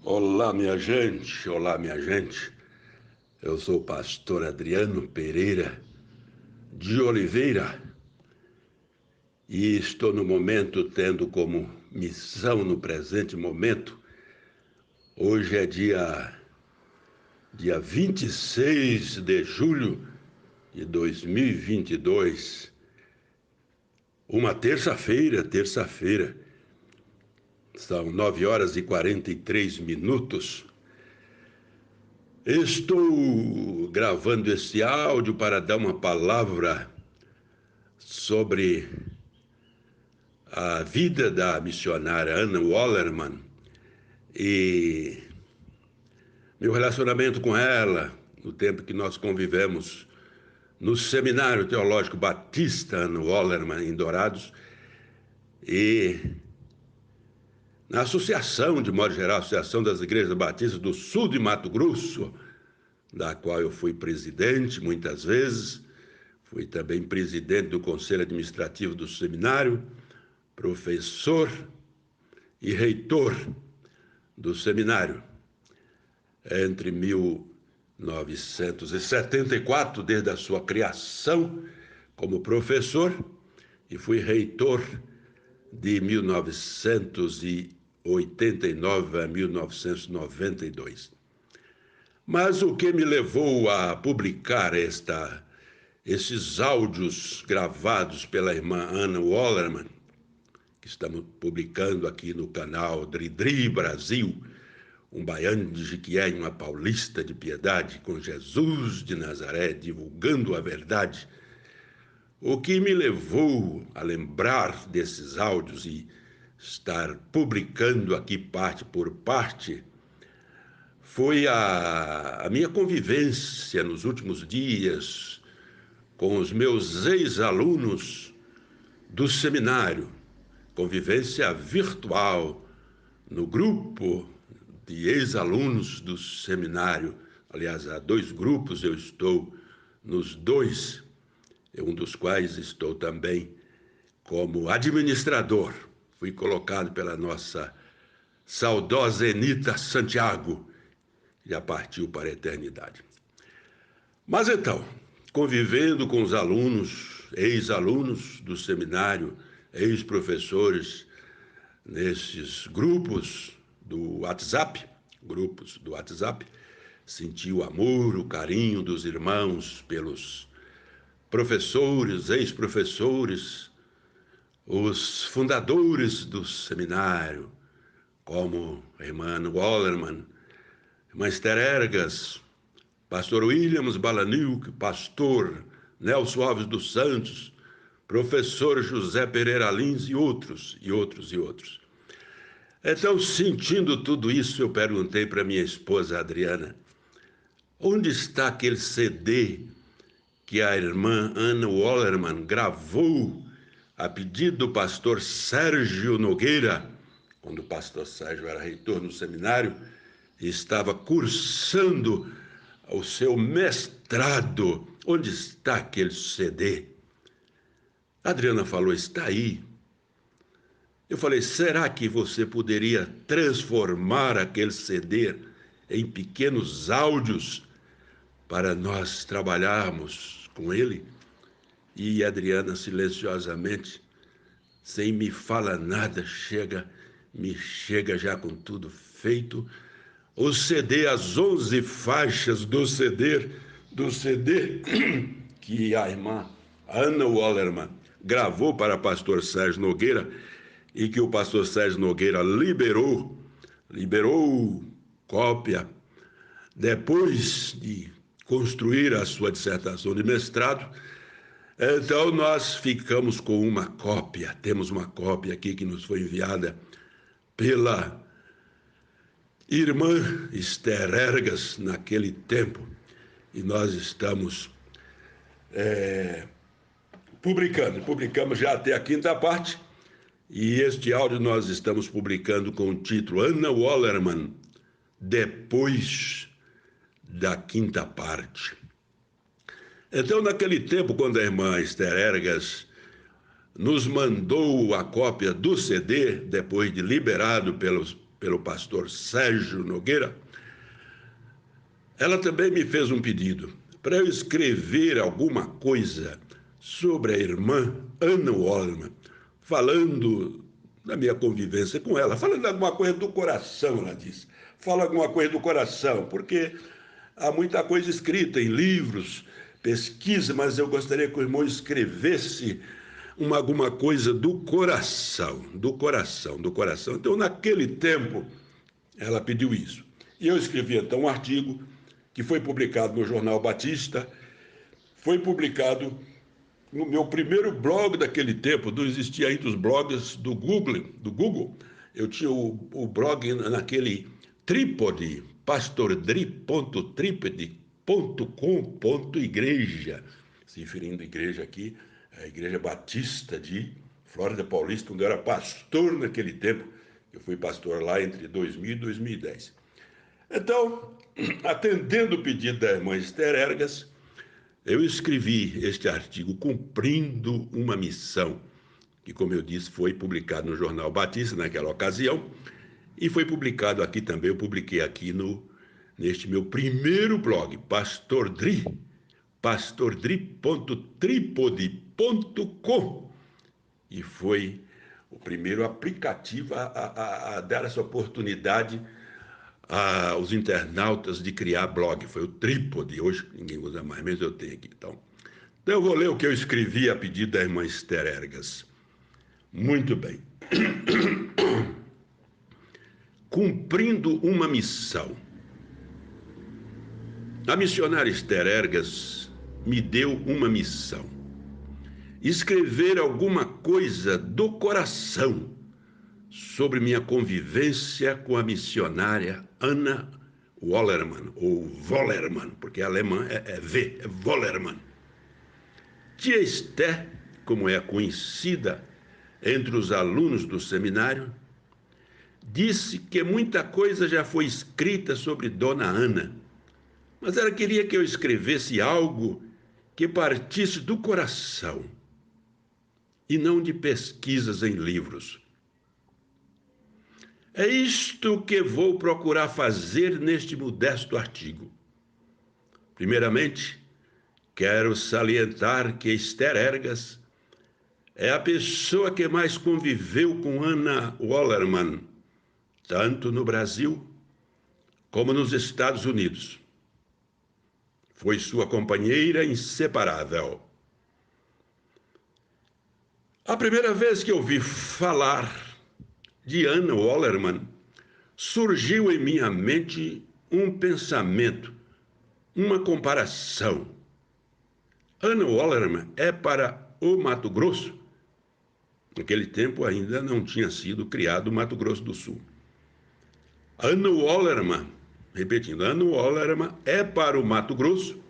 Olá, minha gente, olá, minha gente. Eu sou o pastor Adriano Pereira de Oliveira e estou no momento tendo como missão no presente momento. Hoje é dia 26 de julho de 2022, uma terça-feira. São 9h43. Estou gravando esse áudio para dar uma palavra sobre a vida da missionária Anna Wallerman e meu relacionamento com ela no tempo que nós convivemos no Seminário Teológico Batista Anna Wallerman em Dourados e na associação, de modo geral, Associação das Igrejas Batistas do Sul de Mato Grosso, da qual eu fui presidente muitas vezes, fui também presidente do Conselho Administrativo do Seminário, professor e reitor do seminário entre 1974, desde a sua criação como professor, e fui reitor de 1989 a 1992. Mas o que me levou a publicar esses áudios gravados pela irmã Anna Wallerman, que estamos publicando aqui no canal Dridri Brasil, um baiano de Jiquié e uma paulista de piedade, com Jesus de Nazaré, divulgando a verdade. O que me levou a lembrar desses áudios e estar publicando aqui parte por parte foi a minha convivência nos últimos dias com os meus ex-alunos do seminário, convivência virtual no grupo de ex-alunos do seminário. Aliás, há 2 grupos, eu estou nos 2, um dos quais estou também como administrador. Fui colocado pela nossa saudosa Enita Santiago, que já partiu para a eternidade. Mas então, convivendo com os alunos, ex-alunos do seminário, ex-professores, nesses grupos do WhatsApp, senti o amor, o carinho dos irmãos pelos professores, ex-professores, os fundadores do seminário, como a irmã Wallerman, irmã Esther Ergas, pastor Williams Balanilk, pastor Nelson Alves dos Santos, professor José Pereira Lins e outros. Então, sentindo tudo isso, eu perguntei para minha esposa Adriana, onde está aquele CD que a irmã Anna Wallerman gravou a pedido do pastor Sérgio Nogueira, quando o pastor Sérgio era reitor no seminário, e estava cursando o seu mestrado. Onde está aquele CD? A Adriana falou, está aí. Eu falei, será que você poderia transformar aquele CD em pequenos áudios para nós trabalharmos com ele? E a Adriana, silenciosamente, sem me falar nada, me chega já com tudo feito. O CD, as 11 faixas do CD que a irmã Anna Wallerman gravou para o pastor Sérgio Nogueira e que o pastor Sérgio Nogueira liberou cópia depois de construir a sua dissertação de mestrado. Então nós ficamos com uma cópia, temos uma cópia aqui que nos foi enviada pela irmã Esther Ergas naquele tempo, e nós estamos publicamos já até a 5ª parte, e este áudio nós estamos publicando com o título Anna Wallerman, depois da 5ª parte. Então, naquele tempo, quando a irmã Esther Ergas nos mandou a cópia do CD, depois de liberado pelo pastor Sérgio Nogueira, ela também me fez um pedido para eu escrever alguma coisa sobre a irmã Ana Wallerman, falando da minha convivência com ela, falando alguma coisa do coração, ela disse. Fala alguma coisa do coração, porque há muita coisa escrita em livros, pesquisa, mas eu gostaria que o irmão escrevesse alguma coisa do coração, do coração, do coração. Então, naquele tempo, ela pediu isso. E eu escrevi, então, um artigo que foi publicado no Jornal Batista, foi publicado no meu primeiro blog daquele tempo, não existia ainda os blogs do Google. Eu tinha o blog naquele trípode, pastordri.tripode.com.igreja, se referindo à igreja aqui, a Igreja Batista de Flórida Paulista, onde eu era pastor naquele tempo. Eu fui pastor lá entre 2000 e 2010. Então, atendendo o pedido da irmã Esther Ergas, eu escrevi este artigo cumprindo uma missão, que, como eu disse, foi publicado no Jornal Batista naquela ocasião, e foi publicado aqui também, eu publiquei aqui neste meu primeiro blog, pastordri.tripode.com, e foi o primeiro aplicativo a dar essa oportunidade aos internautas de criar blog. Foi o Trípode, hoje ninguém usa mais, mas eu tenho aqui. Então eu vou ler o que eu escrevi a pedido da irmã Esther Ergas. Muito bem. Cumprindo uma missão. A missionária Esther Ergas me deu uma missão. Escrever alguma coisa do coração sobre minha convivência com a missionária Ana Wallerman, ou Wallerman, porque alemã é V, é Wallerman. Tia Esther, como é conhecida entre os alunos do seminário, disse que muita coisa já foi escrita sobre Dona Ana, mas ela queria que eu escrevesse algo que partisse do coração e não de pesquisas em livros. É isto que vou procurar fazer neste modesto artigo. Primeiramente, quero salientar que Esther Ergas é a pessoa que mais conviveu com Ana Wallerman, tanto no Brasil como nos Estados Unidos. Foi sua companheira inseparável. A primeira vez que ouvi falar de Ana Wallerman, surgiu em minha mente um pensamento, uma comparação. Ana Wallerman é para o Mato Grosso. Naquele tempo ainda não tinha sido criado o Mato Grosso do Sul. Ana Wallerman, repetindo, Ana Wallerman é para o Mato Grosso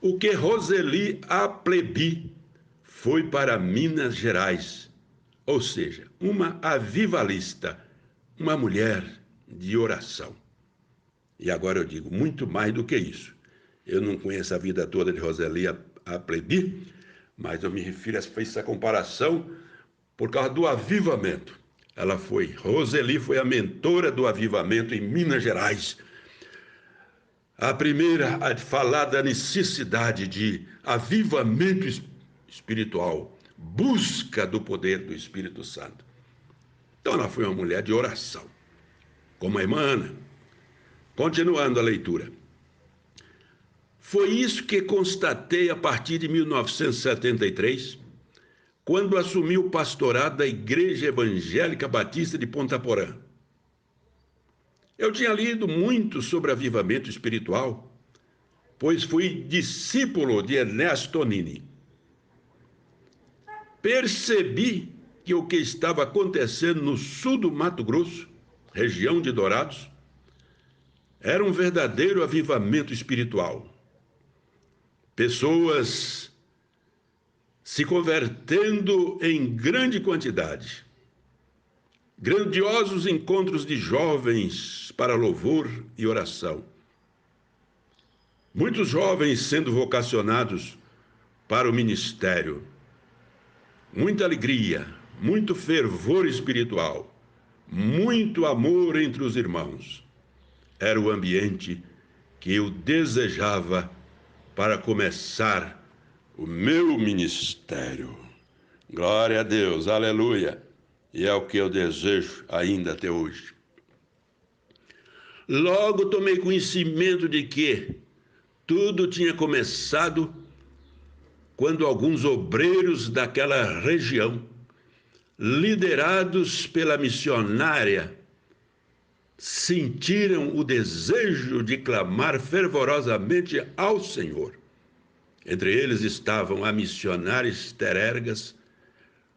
o que Roseli Appleby foi para Minas Gerais. Ou seja, uma avivalista, uma mulher de oração. E agora eu digo, muito mais do que isso. Eu não conheço a vida toda de Roseli Appleby, mas eu me refiro a essa comparação por causa do avivamento. Roseli foi a mentora do avivamento em Minas Gerais. A primeira a falar da necessidade de avivamento espiritual, busca do poder do Espírito Santo. Então ela foi uma mulher de oração, como a irmã Ana. Continuando a leitura. Foi isso que constatei a partir de 1973, quando assumi o pastorado da Igreja Evangélica Batista de Ponta Porã. Eu tinha lido muito sobre avivamento espiritual, pois fui discípulo de Ernesto Nini. Percebi que o que estava acontecendo no sul do Mato Grosso, região de Dourados, era um verdadeiro avivamento espiritual. Pessoas se convertendo em grande quantidade. Grandiosos encontros de jovens para louvor e oração. Muitos jovens sendo vocacionados para o ministério. Muita alegria, muito fervor espiritual, muito amor entre os irmãos. Era o ambiente que eu desejava para começar o meu ministério. Glória a Deus, aleluia. E é o que eu desejo ainda até hoje. Logo tomei conhecimento de que tudo tinha começado quando alguns obreiros daquela região, liderados pela missionária, sentiram o desejo de clamar fervorosamente ao Senhor. Entre eles estavam a missionária Esther Ergas,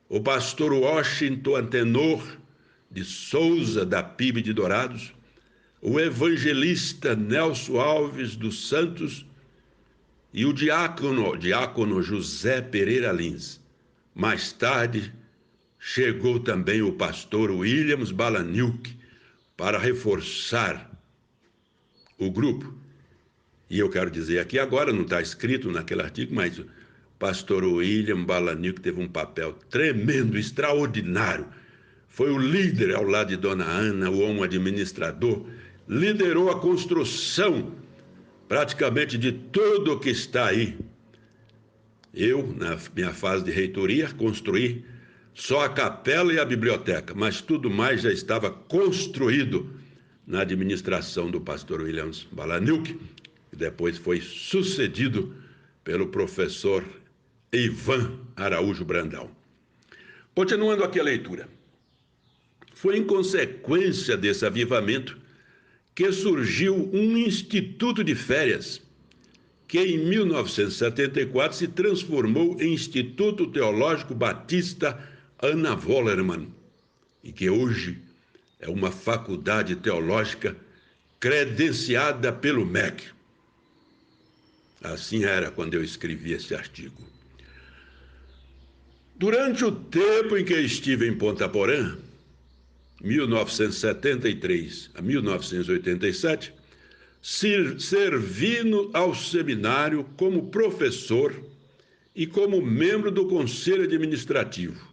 o pastor Washington Antenor de Souza, da PIB de Dourados, o evangelista Nelson Alves dos Santos e o diácono José Pereira Lins. Mais tarde, chegou também o pastor Williams Balaniuk para reforçar o grupo. E eu quero dizer aqui agora, não está escrito naquele artigo, mas o pastor William Balaniuk teve um papel tremendo, extraordinário. Foi o líder ao lado de Dona Ana, o homem administrador, liderou a construção praticamente de tudo o que está aí. Eu, na minha fase de reitoria, construí só a capela e a biblioteca, mas tudo mais já estava construído na administração do pastor Williams Balaniuk, que depois foi sucedido pelo professor Ivan Araújo Brandão. Continuando aqui a leitura. Foi em consequência desse avivamento que surgiu um instituto de férias, que em 1974 se transformou em Instituto Teológico Batista Anna Vollerman, e que hoje é uma faculdade teológica credenciada pelo MEC. Assim era quando eu escrevi esse artigo. Durante o tempo em que estive em Ponta Porã, 1973 a 1987, servindo ao seminário como professor e como membro do conselho administrativo,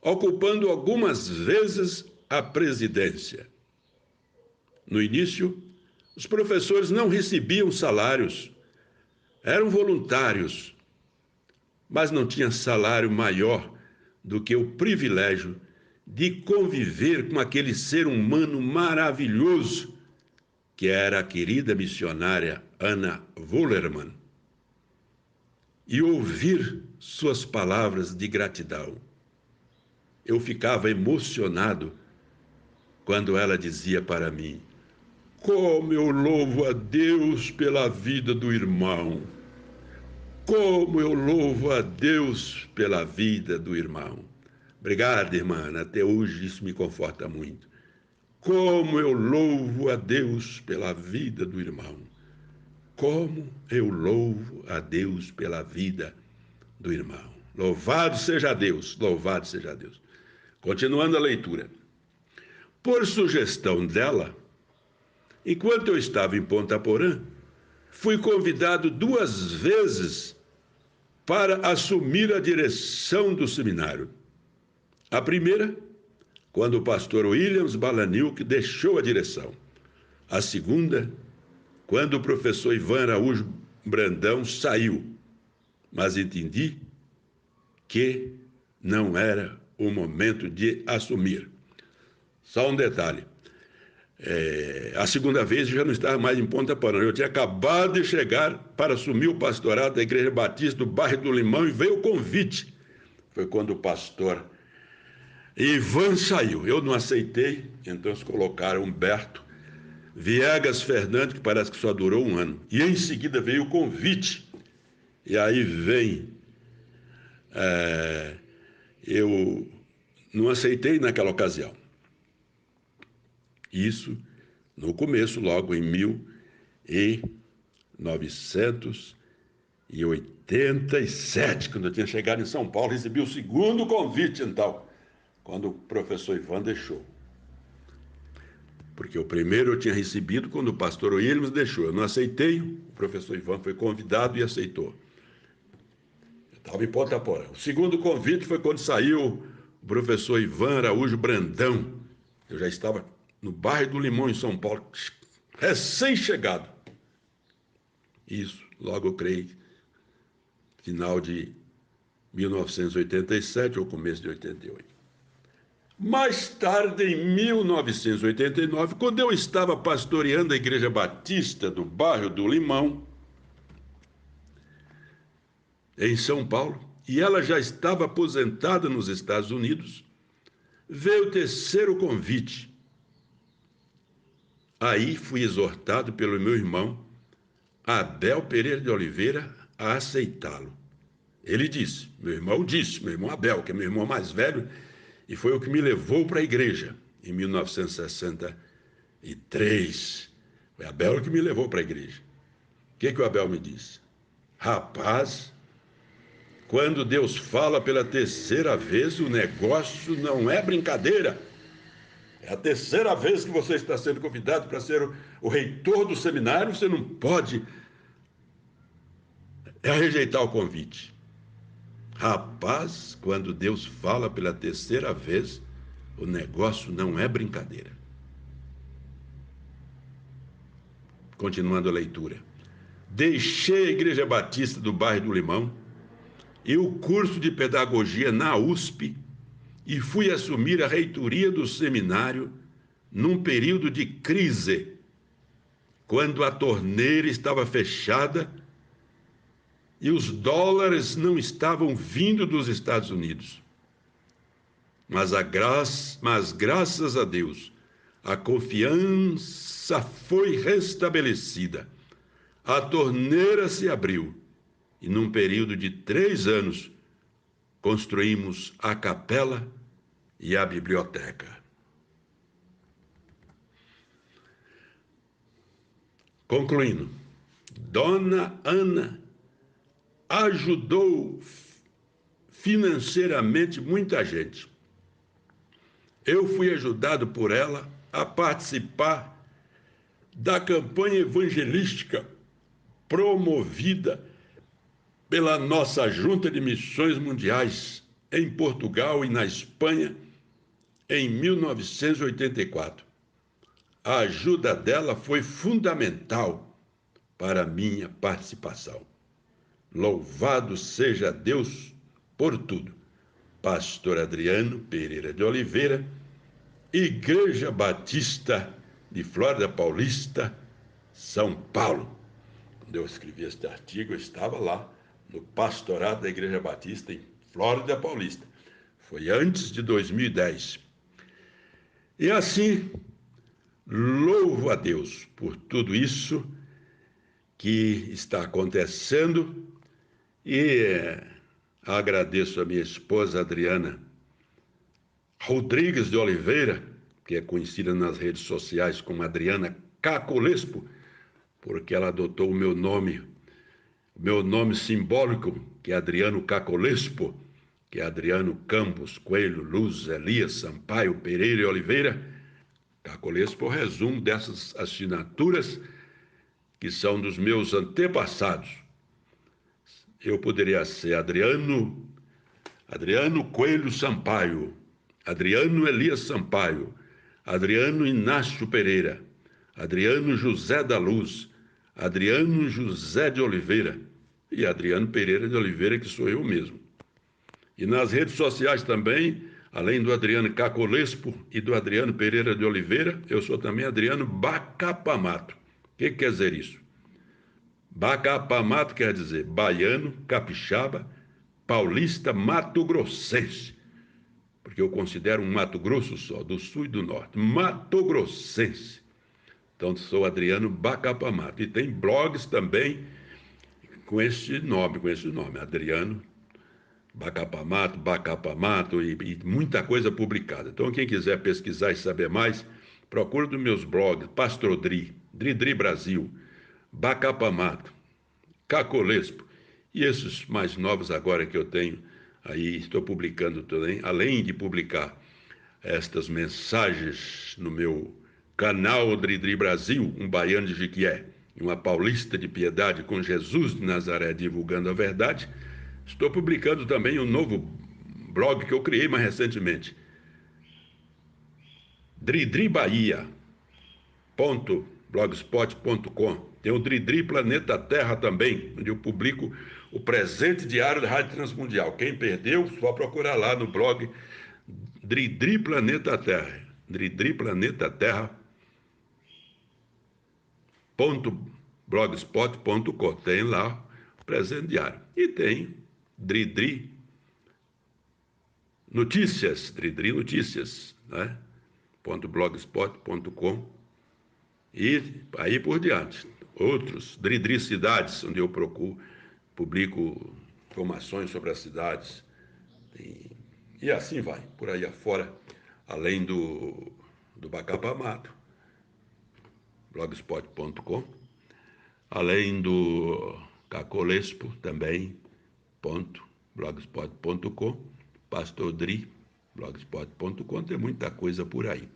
ocupando algumas vezes a presidência. No início, os professores não recebiam salários, eram voluntários, mas não tinham salário maior do que o privilégio de conviver com aquele ser humano maravilhoso que era a querida missionária Anna Vollerman, e ouvir suas palavras de gratidão. Eu ficava emocionado quando ela dizia para mim: como eu louvo a Deus pela vida do irmão! Como eu louvo a Deus pela vida do irmão! Obrigado, irmã, até hoje isso me conforta muito. Como eu louvo a Deus pela vida do irmão. Como eu louvo a Deus pela vida do irmão. Louvado seja Deus, louvado seja Deus. Continuando a leitura. Por sugestão dela, enquanto eu estava em Ponta Porã, fui convidado 2 vezes para assumir a direção do seminário. A primeira, quando o pastor Williams Balaniuk deixou a direção. A segunda, quando o professor Ivan Araújo Brandão saiu. Mas entendi que não era o momento de assumir. Só um detalhe. A segunda vez eu já não estava mais em Ponta Porã. Eu tinha acabado de chegar para assumir o pastorado da Igreja Batista do bairro do Limão e veio o convite. Foi quando o pastor Ivan saiu. Eu não aceitei, então eles colocaram Humberto Viegas Fernandes, que parece que só durou 1 ano. E em seguida veio o convite. E aí vem... eu não aceitei naquela ocasião. Isso no começo, logo em 1987, quando eu tinha chegado em São Paulo, recebi o segundo convite, então, quando o professor Ivan deixou. Porque o primeiro eu tinha recebido quando o pastor Williams deixou. Eu não aceitei, o professor Ivan foi convidado e aceitou. Eu estava em Ponta Porã. O segundo convite foi quando saiu o professor Ivan Araújo Brandão, Eu já estava no bairro do Limão, em São Paulo, recém-chegado. Isso, logo eu creio, final de 1987 ou começo de 88. Mais tarde, em 1989, quando eu estava pastoreando a Igreja Batista do bairro do Limão, em São Paulo, e ela já estava aposentada nos Estados Unidos, veio o terceiro convite. Aí fui exortado pelo meu irmão, Abel Pereira de Oliveira, a aceitá-lo. Ele disse, meu irmão Abel, que é meu irmão mais velho, e foi o que me levou para a igreja em 1963. Foi Abel que me levou para a igreja. O que o Abel me disse? Rapaz, quando Deus fala pela terceira vez, o negócio não é brincadeira. É a terceira vez que você está sendo convidado para ser o reitor do seminário, você não pode rejeitar o convite. Rapaz, quando Deus fala pela terceira vez, o negócio não é brincadeira. Continuando a leitura. Deixei a Igreja Batista do bairro do Limão e o curso de pedagogia na USP e fui assumir a reitoria do seminário num período de crise, quando a torneira estava fechada e os dólares não estavam vindo dos Estados Unidos. Mas graças a Deus, a confiança foi restabelecida. A torneira se abriu e, num período de 3 anos, construímos a capela e a biblioteca. Concluindo, Dona Ana ajudou financeiramente muita gente. Eu fui ajudado por ela a participar da campanha evangelística promovida pela nossa Junta de Missões Mundiais em Portugal e na Espanha em 1984. A ajuda dela foi fundamental para a minha participação. Louvado seja Deus por tudo. Pastor Adriano Pereira de Oliveira, Igreja Batista de Flórida Paulista, São Paulo. Quando eu escrevi este artigo, eu estava lá no pastorado da Igreja Batista em Flórida Paulista. Foi antes de 2010. E assim, louvo a Deus por tudo isso que está acontecendo e agradeço a minha esposa Adriana Rodrigues de Oliveira, que é conhecida nas redes sociais como Adriana Cacolespo, porque ela adotou o meu nome simbólico, que é Adriano Cacolespo, que é Adriano Campos Coelho Luz Elias Sampaio Pereira e Oliveira. Cacolespo é o resumo dessas assinaturas que são dos meus antepassados. Eu poderia ser Adriano Coelho Sampaio, Adriano Elias Sampaio, Adriano Inácio Pereira, Adriano José da Luz, Adriano José de Oliveira e Adriano Pereira de Oliveira, que sou eu mesmo. E nas redes sociais também, além do Adriano Cacolespo e do Adriano Pereira de Oliveira, eu sou também Adriano Bacapamato. O que quer dizer isso? Bacapamato quer dizer baiano, capixaba, paulista, mato-grossense. Porque eu considero um Mato Grosso só, do sul e do norte. Mato-grossense. Então, sou Adriano Bacapamato. E tem blogs também com esse nome, Adriano Bacapamato e muita coisa publicada. Então, quem quiser pesquisar e saber mais, procura nos meus blogs, Pastor Dri Brasil, Bacapamato, Cacolespo, e esses mais novos agora que eu tenho aí, estou publicando também, além de publicar estas mensagens no meu canal Dri Brasil, um baiano de Jiquié e uma paulista de piedade com Jesus de Nazaré divulgando a verdade, estou publicando também um novo blog que eu criei mais recentemente, dridribahia.blogspot.com. Tem o Dridri Planeta Terra também, onde eu publico o presente diário da Rádio Transmundial. Quem perdeu, só procurar lá no blog Dridri Planeta Terra. Dridri Planeta Terra.blogspot.com. Tem lá o presente diário. E tem Dridri Notícias, Dridri Notícias, né? .blogspot.com. E aí por diante. Outros, Dridri Cidades, onde eu publico informações sobre as cidades. E assim vai, por aí afora, além do Bacapa Mato, blogspot.com, além do Cacolespo também, .blogspot.com, Pastor Dri, blogspot.com, tem muita coisa por aí.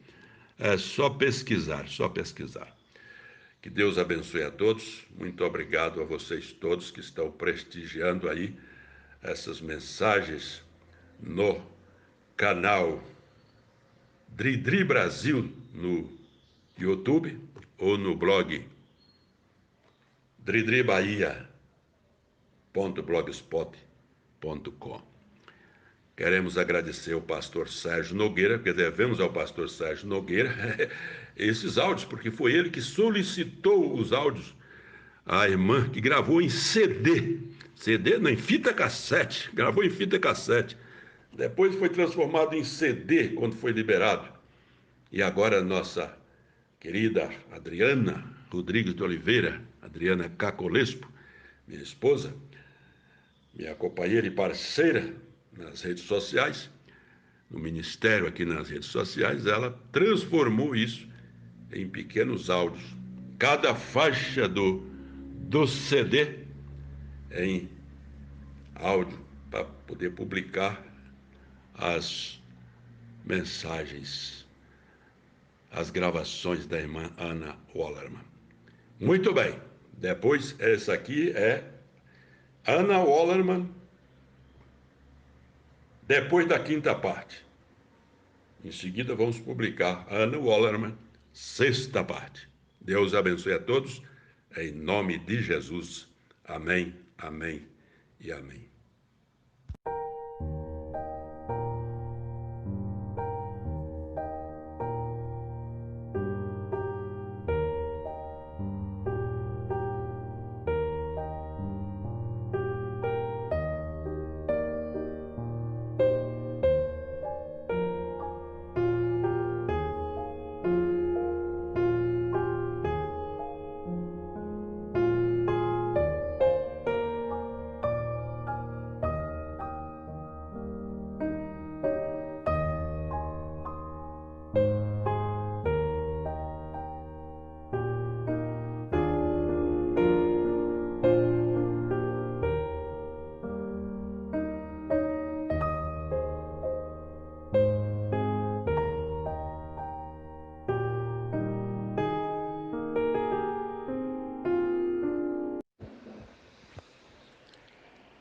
É só pesquisar, só pesquisar. Que Deus abençoe a todos. Muito obrigado a vocês todos que estão prestigiando aí essas mensagens no canal Dridri Brasil no YouTube ou no blog dridribahia.blogspot.com. Queremos agradecer ao pastor Sérgio Nogueira, porque devemos ao pastor Sérgio Nogueira esses áudios, porque foi ele que solicitou os áudios à irmã, que gravou em CD, não, em fita cassete, gravou em fita cassete. Depois foi transformado em CD quando foi liberado. E agora nossa querida Adriana Rodrigues de Oliveira, Adriana Cacolespo, minha esposa, minha companheira e parceira nas redes sociais, no ministério aqui nas redes sociais, ela transformou isso em pequenos áudios. Cada faixa do CD em áudio para poder publicar as mensagens, as gravações da irmã Ana Wallerman. Muito bem, depois essa aqui é Ana Wallerman, depois da quinta parte. Em seguida vamos publicar Ana Wallerman, sexta parte. Deus abençoe a todos, em nome de Jesus. Amém, amém e amém.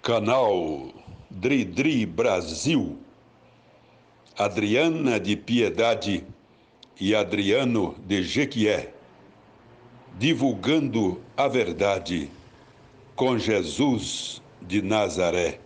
Canal Dridri Brasil, Adriana de Piedade e Adriano de Jequié, divulgando a verdade com Jesus de Nazaré.